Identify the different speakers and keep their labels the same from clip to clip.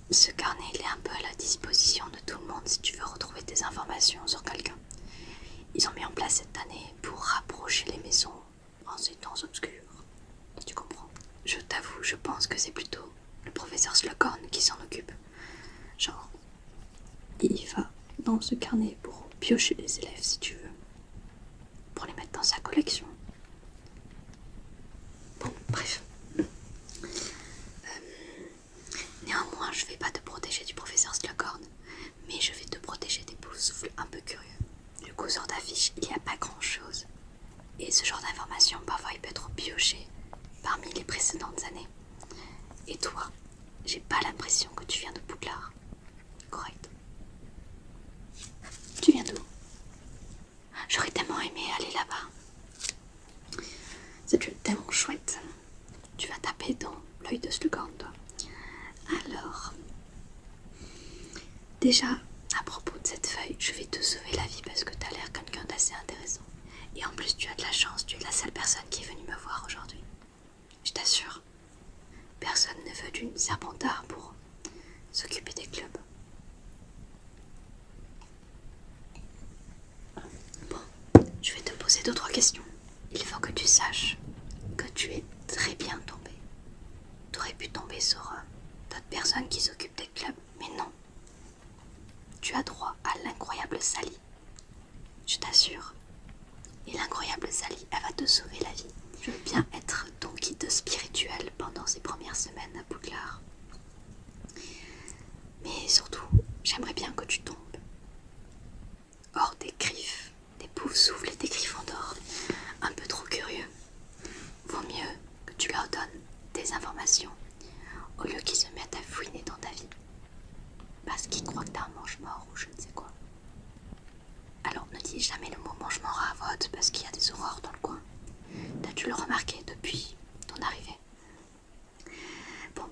Speaker 1: Ce carnet, il est un peu à la disposition de tout le monde si tu veux retrouver des informations sur quelqu'un. Ils ont mis en place cette année pour rapprocher les maisons en ces temps obscurs. Tu comprends? Je t'avoue, je pense que c'est plutôt le professeur Slughorn qui s'en occupe. Genre, il va dans ce carnet pour piocher les élèves si tu veux. Pour les mettre dans sa collection. Bon, bref. Néanmoins, je vais pas te protéger du professeur Slughorn, mais je vais te protéger des boussoufles un peu curieux. Du coup, sur ta fiche, il n'y a pas grand chose. Et ce genre d'information, parfois, il peut être pioché parmi les précédentes années. Et toi, j'ai pas l'impression que tu viens de Poudlard. Correct. Tu viens d'où? J'aurais tellement aimé aller là-bas. C'est tellement chouette. Tu vas taper dans l'œil de Slughorn, toi. Alors, déjà, à propos de cette feuille, je vais te sauver la vie parce que t'as l'air quelqu'un d'assez intéressant. Et en plus, tu as de la chance, tu es la seule personne qui est venue me voir aujourd'hui. Je t'assure, personne ne veut d'une Serpentard pour s'occuper des clubs. Bon, je vais te poser 2-3 questions. Il faut que tu saches que tu es très bien tombé. Tu aurais pu tomber sur d'autres personnes qui s'occupent des clubs, mais non. Tu as droit à l'incroyable Sally. Je t'assure. Et l'incroyable Sally, elle va te sauver la vie. Je veux bien être ton guide spirituel pendant ces premières semaines à Poudlard. Mais surtout, j'aimerais bien que tu tombes hors des griffes, des poufs-souffles et des griffons d'or. Un peu trop curieux. Vaut mieux que tu leur donnes des informations au lieu qu'ils se mettent à fouiner dans ta vie. Parce qu'ils croient que t'as un mange-mort ou je ne sais quoi. Alors ne dis jamais le mot mange-mort à vote parce qu'il y a des horreurs dans le coin. T'as dû le remarquer depuis ton arrivée. Bon,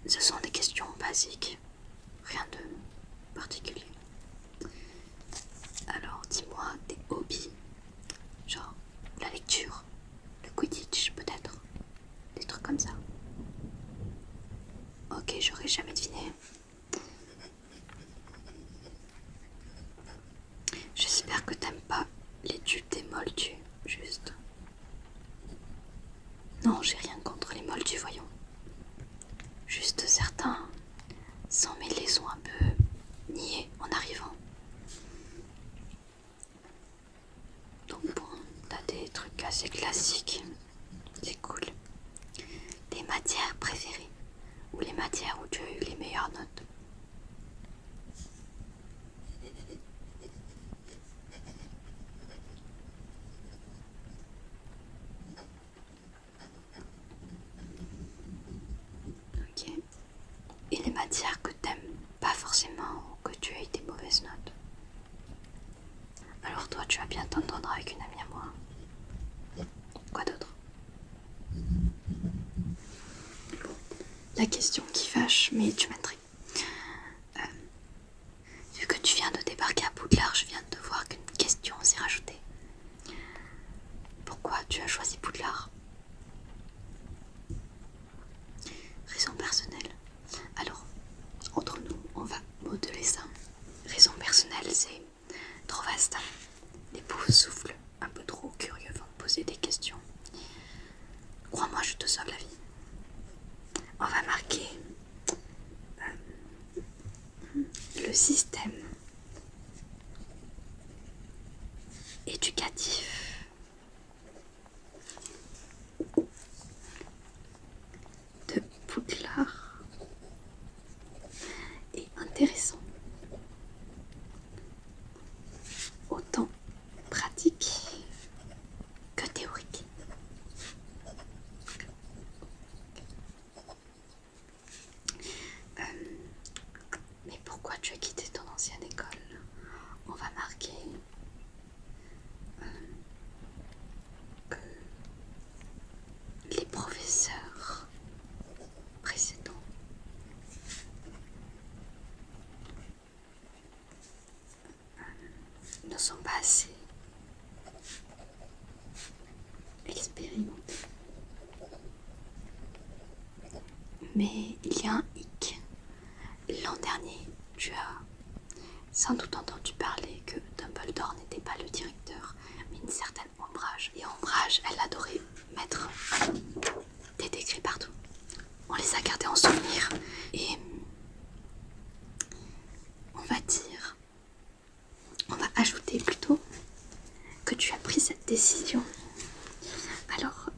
Speaker 1: ce sont des questions basiques, rien de particulier. Alors dis-moi tes hobbies, genre la lecture, le Quidditch peut-être, des trucs comme ça. Ok, j'aurais jamais deviné. J'espère que t'aimes pas les tubes des moldus, juste. Non, j'ai rien contre les moldus, voyons. Juste certains, sans mêler, sont un peu niais en arrivant. Donc bon, t'as des trucs assez classiques. C'est cool. Tes matières préférées ou les matières où tu as eu les meilleures notes. Ok. Et les matières que t'aimes pas forcément ou que tu as eu des mauvaises notes. Alors toi, tu vas bien t'entendre avec une amie à moi. Quoi d'autre? La question qui fâche, mais tu m'intrigues. Vu que tu viens de débarquer à Poudlard, je viens de voir qu'une question s'est rajoutée. Pourquoi tu as choisi Poudlard? Raison personnelle. Alors, entre nous, on va modeler ça. Raison personnelle, c'est trop vaste. Les pauvres souffles un peu trop curieux vont me poser des questions. Crois-moi, je te sauve la vie. On va marquer le système éducatif de Poudlard est intéressant, autant pratique que théorique. Mais pourquoi tu as quitté ton ancienne école? On va marquer que les professeurs précédents ne sont pas assez expérimentés. Mais il y a un hic. l'an dernier, tu as sans doute entendu parler que Dumbledore n'était pas le directeur, mais une certaine Ombrage. Et Ombrage, elle adorait mettre des décrets partout. On les a gardés en souvenir et on va ajouter plutôt que tu as pris cette décision. Alors,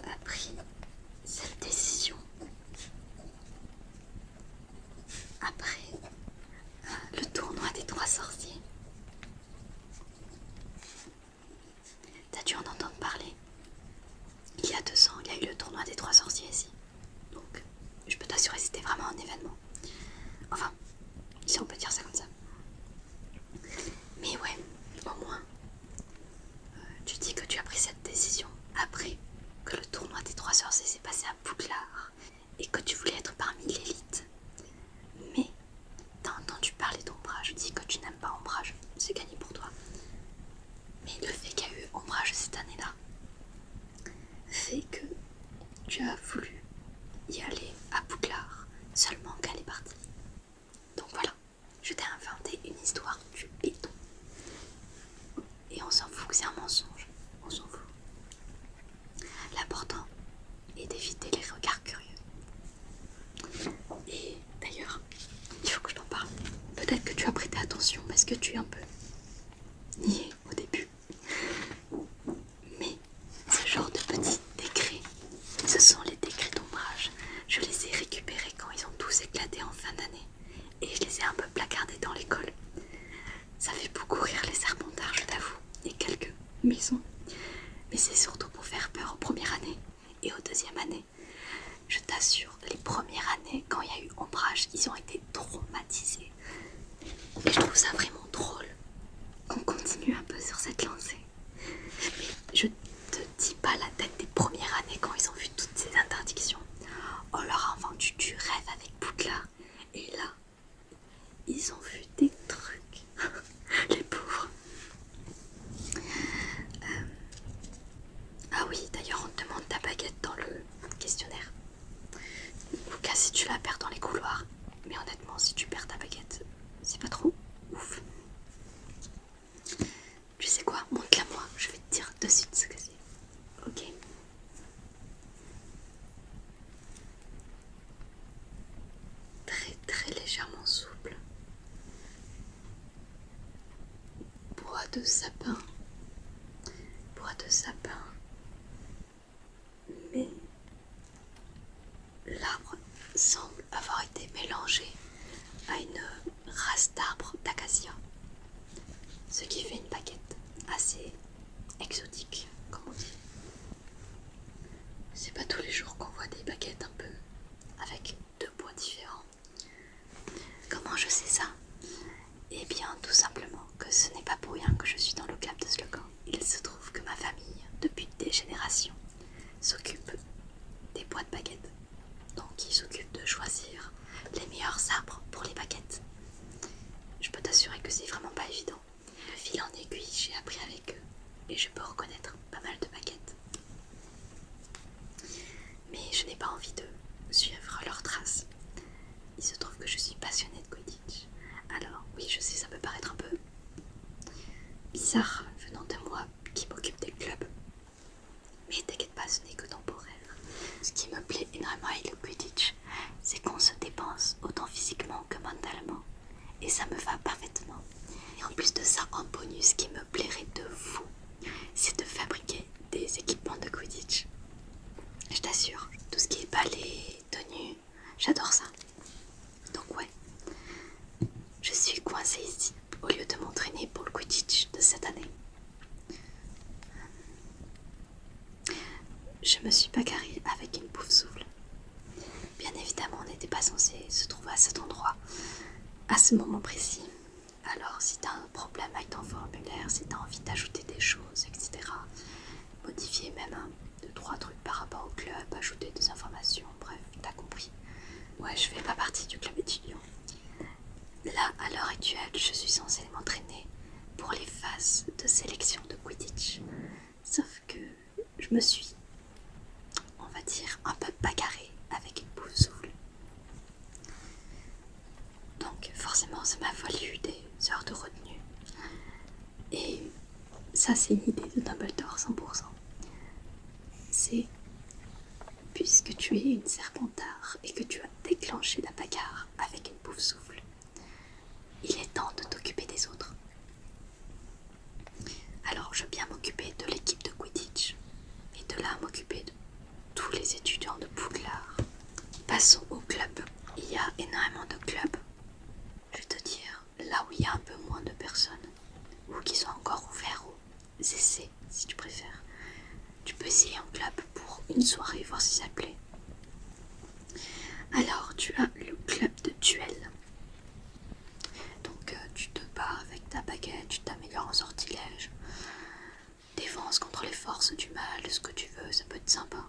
Speaker 1: a pris cette décision après le tournoi des 3 sorciers. T'as dû en entendre parler. Il y a 2 ans, il y a eu le tournoi des 3 sorciers ici. Donc, je peux t'assurer, c'était vraiment un événement. Enfin, si on peut dire ça comme ça. Mais ouais, au moins, tu dis que tu as pris cette décision après que le tournoi des 3 sorciers s'est passé à Poudlard et que tu voulais être parmi l'élite. Mais t'as entendu parler d'Ombrage. Dis que tu n'aimes pas Ombrage, c'est gagné pour toi. Mais le fait qu'il y a eu Ombrage cette année-là fait que tu as voulu y aller à Poudlard seulement qu'elle est partie. Donc voilà, je t'ai inventé une histoire du béton. Et on s'en fout que c'est un mensonge, on s'en fout. L'important est d'éviter les regards curieux. Et d'ailleurs, il faut que je t'en parle. Peut-être que tu as prêté attention parce que tu es un peu niais au début. Mais ce genre de petits décrets, ce sont les décrets d'Ombrage. Je les ai récupérés quand ils ont tous éclaté en fin d'année. Et je les ai un peu placardés dans l'école. Ça fait beaucoup rire les Serpentards, je t'avoue, et quelques maisons. Mais c'est surtout pour faire peur aux premières années et aux deuxièmes années. Je t'assure, les premières années, quand il y a eu Ombrage, ils ont été traumatisés. Et je trouve ça vraiment drôle qu'on continue un peu sur cette lancée. Mais je te dis pas la tête des premières années quand ils ont vu toutes ces interdictions. On leur a vendu du rêve avec Poudlard. Et là, ils ont vu des trucs. Les pauvres. Ah oui, d'ailleurs, on te demande ta baguette dans le questionnaire. Au cas si tu la perds dans les couloirs. Mais honnêtement, si tu perds ta baguette, c'est pas trop ouf. Tu sais quoi, montre-la moi, je vais te dire de suite ce que c'est. Ok. Très très légèrement souple. Bois de sapin. Bois de sapin. Mais l'arbre semble avoir été mélangé à une race d'arbres d'acacia. Ce qui fait une baguette assez exotique, comme on dit. C'est pas tous les jours qu'on voit des baguettes un peu avec 2 bois différents. Comment je sais ça? Eh bien, tout simplement que ce n'est pas pour rien que je suis dans le club de Slogan. Il se trouve que ma famille, depuis des générations, s'occupe des bois de baguettes. Donc, ils s'occupent de choisir les meilleurs arbres pour les baguettes. Je peux t'assurer que c'est vraiment pas évident. De fil en aiguille, j'ai appris avec eux et je peux reconnaître pas mal de baguettes. Mais je n'ai pas envie de suivre leurs traces. Il se trouve que je suis passionnée de Quidditch. Alors oui, je sais, ça peut paraître un peu bizarre venant de moi qui m'occupe des clubs. Mais t'inquiète pas, ce n'est que temporaire. Ce qui me plaît énormément avec le Quidditch, c'est qu'on se dépense autant physiquement que mentalement. Et ça me va parfaitement. Et en plus de ça, en bonus, ce qui me plairait de fou, c'est de fabriquer des équipements de Quidditch. Je t'assure, tout ce qui est balai, tenue, j'adore ça. Donc ouais, je suis coincée ici au lieu de m'entraîner pour le Quidditch de cette année. Je me suis bagarrée avec une Poufsouffle. Bien évidemment, on n'était pas censé se trouver à cet endroit à ce moment précis. Alors si t'as un problème avec ton formulaire, si t'as envie d'ajouter des choses, etc., modifier même 2-3 trucs par rapport au club, ajouter des informations, bref, t'as compris. Ouais, je fais pas partie du club étudiant. Là, à l'heure actuelle, je suis censée m'entraîner pour les phases de sélection de Quidditch. Sauf que je me suis, on va dire, un peu bagarrée avec une Poufsouffle. ça m'a valu des heures de retenue. Et ça, c'est une idée de Dumbledore, 100%. C'est, puisque tu es une Serpentard et que tu as déclenché la bagarre avec une Poufsouffle, il est temps de t'occuper des autres. Alors, je veux bien m'occuper de l'équipe de Quidditch, et de là m'occuper de tous les étudiants de Poudlard. Passons au club. Il y a énormément de clubs. Je vais te dire, là où il y a un peu moins de personnes, ou qui sont encore ouverts aux essais, si tu préfères, tu peux essayer un club pour une soirée, voir si ça te plaît. Alors, tu as le club de duel. Donc, tu te bats avec ta baguette, tu t'améliores en sortilège, défense contre les forces du mal, ce que tu veux, ça peut être sympa.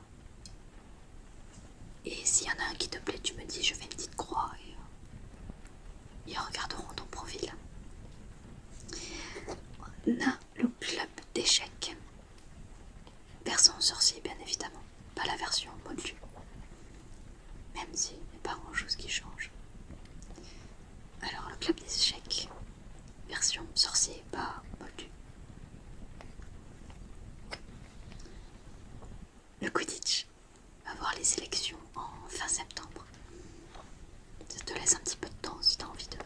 Speaker 1: Et s'il y en a un qui te plaît, tu me dis, je fais une petite croix et ils regarderont ton profil. On a le club d'échecs. Version sorcier, bien évidemment, pas la version moldue. Même s'il n'y a pas grand chose qui change. Alors, le club d'échecs, version sorcier, pas moldu. Le Quidditch va voir les sélections en fin septembre. Ça te laisse un petit peu de temps si tu as envie de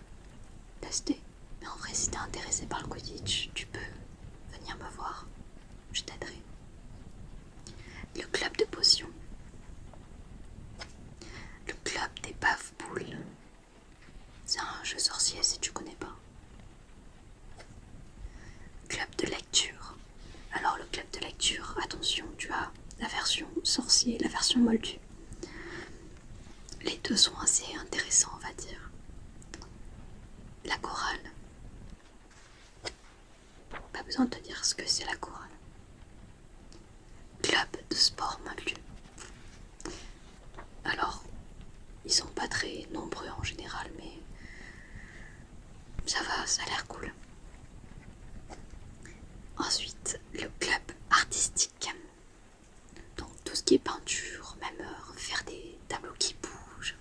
Speaker 1: tester. Mais en vrai, si tu es intéressé par le Quidditch, tu peux venir me voir. Je t'aiderai. Le club de potions. Le club des bave-boules. C'est un jeu sorcier si tu connais pas. Club de lecture. Alors le club de lecture, attention, tu as la version sorcier et la version moldue. Les deux sont assez intéressants, on va dire. La chorale. Pas besoin de te dire ce que c'est la chorale. Club de sport moldu. Alors, ils sont pas très nombreux en général, mais ça va, ça a l'air cool. Ensuite, le club artistique. Donc tout ce qui est peinture, même faire des tableaux qui bougent,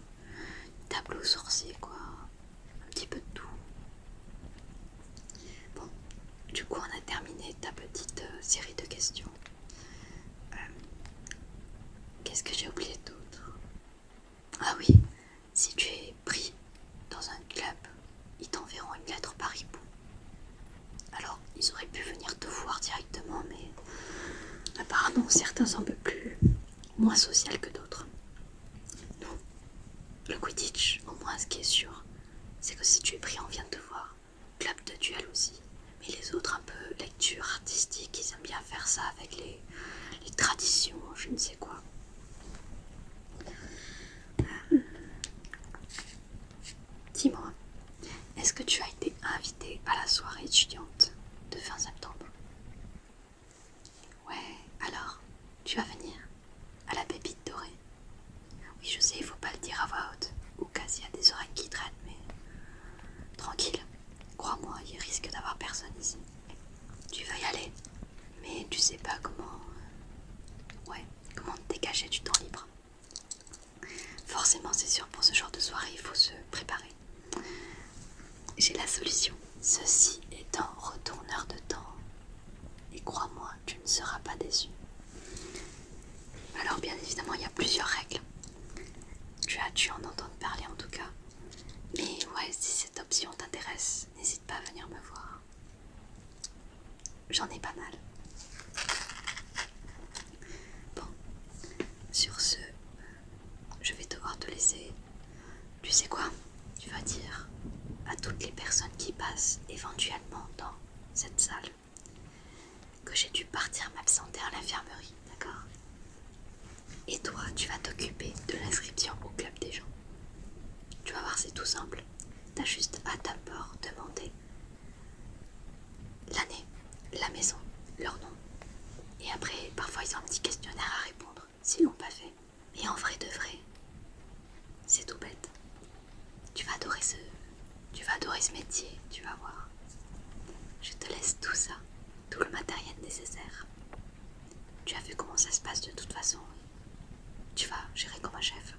Speaker 1: tableaux sorciers quoi, un petit peu de tout. Bon, du coup on a terminé ta petite série de questions. Qu'est-ce que j'ai oublié d'autre? Ah oui, si tu es pris dans un club, ils t'enverront une lettre par hibou. Alors, ils auraient pu venir te voir directement, mais apparemment certains sont un peu moins social que d'autres. Nous, le Quidditch, au moins ce qui est sûr, c'est que si tu es pris, on vient te voir. Club de duel aussi. Mais les autres, un peu lecture artistique, ils aiment bien faire ça avec les traditions, je ne sais quoi. Dis-moi, est-ce que tu as été invité à la soirée étudiante de fin septembre? Ouais, alors, tu vas venir à la pépite dorée. Oui, je sais, il faut pas le dire à voix haute, au cas s'il y a des oreilles qui traînent, mais tranquille, crois-moi, il risque d'avoir personne ici. Tu vas y aller, mais tu sais pas comment te dégager du temps libre. Forcément, c'est sûr, pour ce genre de soirée, il faut se préparer. J'ai la solution. Ceci est un retourneur de temps. Et crois-moi, tu ne seras pas déçu. Alors bien évidemment, il y a plusieurs règles. Tu as dû en entendre parler en tout cas. Mais ouais, si cette option t'intéresse, n'hésite pas à venir me voir. J'en ai pas mal. Bon, sur ce, je vais devoir te laisser. Tu sais quoi? Tu vas dire à toutes les personnes qui passent éventuellement dans cette salle que j'ai dû partir m'absenter à l'infirmerie, d'accord? Et toi, tu vas t'occuper de l'inscription au club des gens. Tu vas voir, c'est tout simple. T'as juste à d'abord demander l'année, la maison, leur nom. Et après, parfois ils ont un petit questionnaire à répondre, s'ils l'ont pas fait. Et en vrai de vrai, c'est tout bête. Tu vas adorer ce métier, tu vas voir. Je te laisse tout ça, tout le matériel nécessaire. Tu as vu comment ça se passe de toute façon. Tu vas gérer comme un chef.